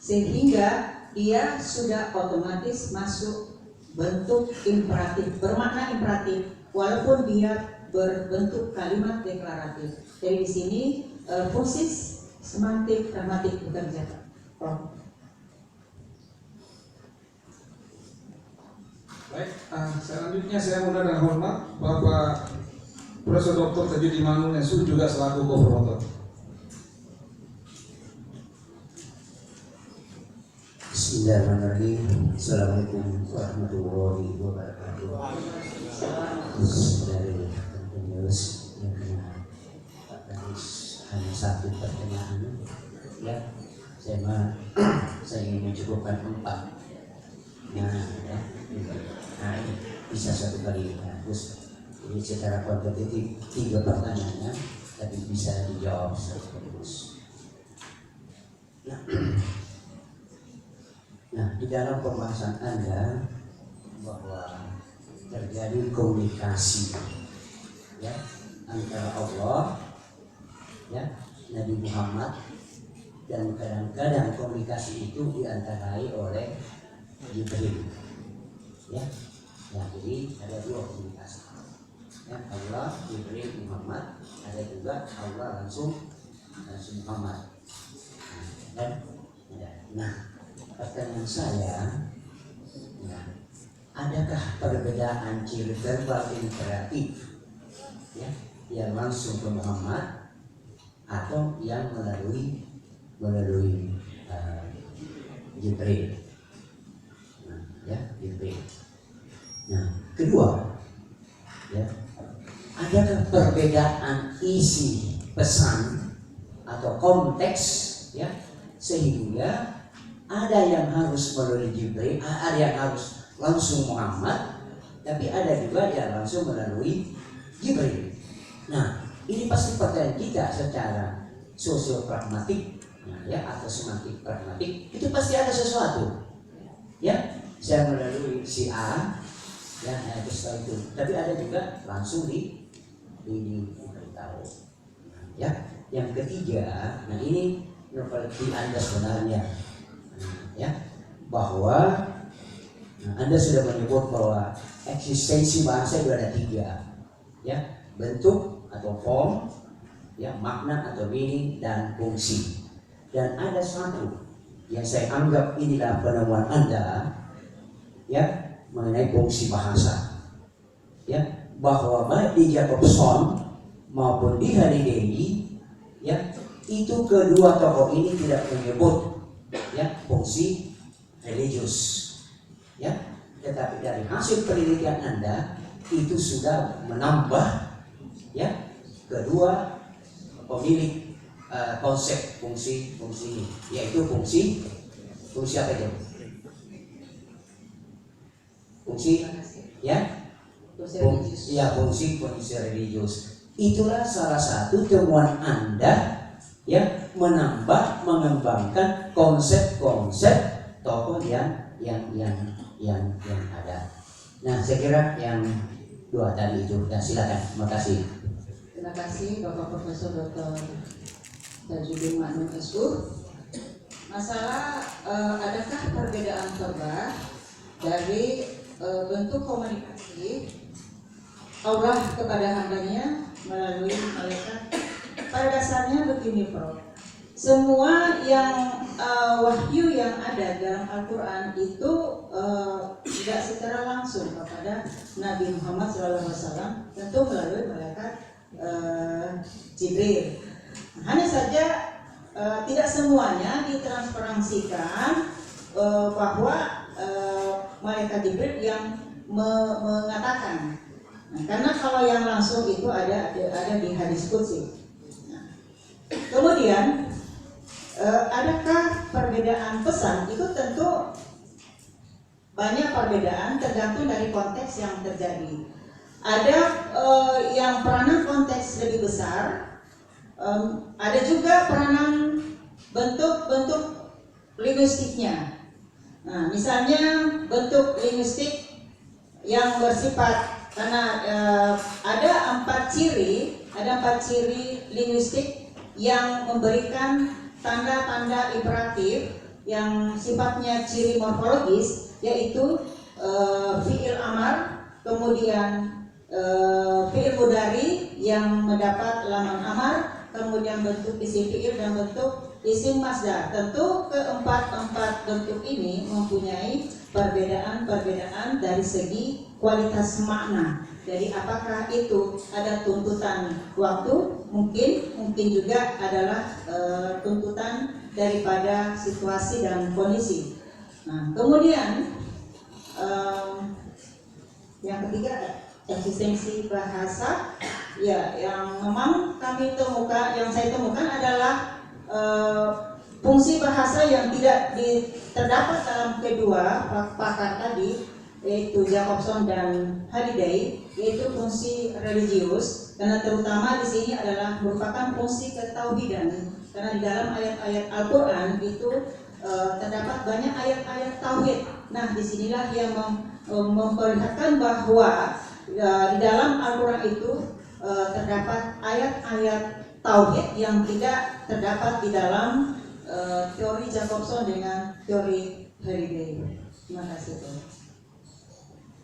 sehingga dia sudah otomatis masuk bentuk imperatif, bermakna imperatif, walaupun dia berbentuk kalimat deklaratif. Jadi di sini fungsi semantik pragmatik bekerja. Baik, selanjutnya saya undang dengan hormat Bapak Profesor Dr. Tajudin Manunesu juga selaku co-promotor. Bismillahirrahmanirrahim. Assalamualaikum warahmatullahi wabarakatuh. Dari News yang kena hanya satu pertanyaan, ya. Saya ingin mencukupkan 4. Nah, ini bisa satu kali hapus. Jadi secara kuantitatif 3 pertanyaannya, tapi bisa dijawab sekaligus. Nah, di dalam pembahasan Anda bahwa terjadi komunikasi, ya, antara Allah, ya, Nabi Muhammad, dan kadang-kadang komunikasi itu diantarai oleh Jibril, ya. Nah, jadi ada 2 komunikasi, ya, Allah, Jibril, Muhammad. Ada juga Allah langsung Muhammad. Nah, pertanyaan saya, ya, adakah perbedaan ciri verbal imperatif, ya, yang langsung ke Muhammad atau yang melalui Jibril? Ya, Jibril. Nah, kedua, ya, adakah perbedaan isi pesan atau konteks, ya, sehingga ada yang harus melalui Jibril, ada yang harus langsung Muhammad, tapi ada juga yang langsung melalui Jibril. Nah, ini pasti pertanyaan kita secara sosiopragmatik, ya, atau semantik pragmatik, itu pasti ada sesuatu, ya. Saya melalui si A, ya, terus itu. Tapi ada juga langsung diberitahu. Ya, yang ketiga, nah ini novelty Anda sebenarnya, ya, bahwa Anda sudah menyebut bahwa eksistensi bahasa itu ada 3, ya, bentuk atau form, ya, makna atau meaning, dan fungsi. Dan ada satu yang saya anggap inilah penemuan Anda, ya, mengenai fungsi bahasa, ya, bahwa baik di Jacobson maupun di Halidewi, ya, itu kedua tokoh ini tidak menyebut, ya, fungsi religius, ya, tetapi dari hasil penelitian Anda itu sudah menambah, ya, kedua pemilik konsep fungsi ini, yaitu fungsi apa itu? Fungsi, ya, fungsi religius. Itulah salah satu temuan Anda, ya, menambah, mengembangkan konsep-konsep tokoh yang ada. Nah, saya kira yang 2 tadi itu. Ya, silakan. Terima kasih. Terima kasih Bapak Profesor Dr. Tajudin Manunesu. Masalah adakah perbedaan verbal dari bentuk komunikasi Allah kepada hambanya melalui malaikat? Pada dasarnya begini, Prof. Semua yang wahyu yang ada dalam Al-Quran itu tidak secara langsung kepada Nabi Muhammad SAW, tentu melalui malaikat Jibril. Hanya saja tidak semuanya ditransparansikan bahwa malaikat Jibril yang mengatakan. Nah, karena kalau yang langsung itu ada di hadis qudsi. Nah, kemudian adakah perbedaan pesan? Itu tentu banyak perbedaan tergantung dari konteks yang terjadi. Ada yang peranan konteks lebih besar, ada juga peranan bentuk linguistiknya. Nah, misalnya bentuk linguistik yang bersifat, karena ada 4 ciri linguistik yang memberikan tanda-tanda imperatif yang sifatnya ciri morfologis, yaitu fiil amar, kemudian fiil mudhari yang mendapat laman amar, kemudian bentuk isim fiil dan bentuk isim masdar. Tentu keempat bentuk ini mempunyai perbedaan dari segi kualitas makna. Jadi apakah itu ada tuntutan waktu? Mungkin juga adalah tuntutan daripada situasi dan kondisi. Nah, kemudian yang ketiga, eksistensi bahasa. Ya, yang memang yang saya temukan adalah fungsi bahasa yang tidak terdapat dalam kedua pakar tadi, yaitu Jacobson dan Halliday, yaitu fungsi religius, karena terutama di sini adalah merupakan fungsi ketauhidan, karena di dalam ayat-ayat Al-Quran itu terdapat banyak ayat-ayat tauhid. Nah, disinilah yang memperlihatkan bahwa di dalam Al-Quran itu terdapat ayat-ayat tauhid yang tidak terdapat di dalam teori Jacobson dengan teori Halliday. Terima kasih.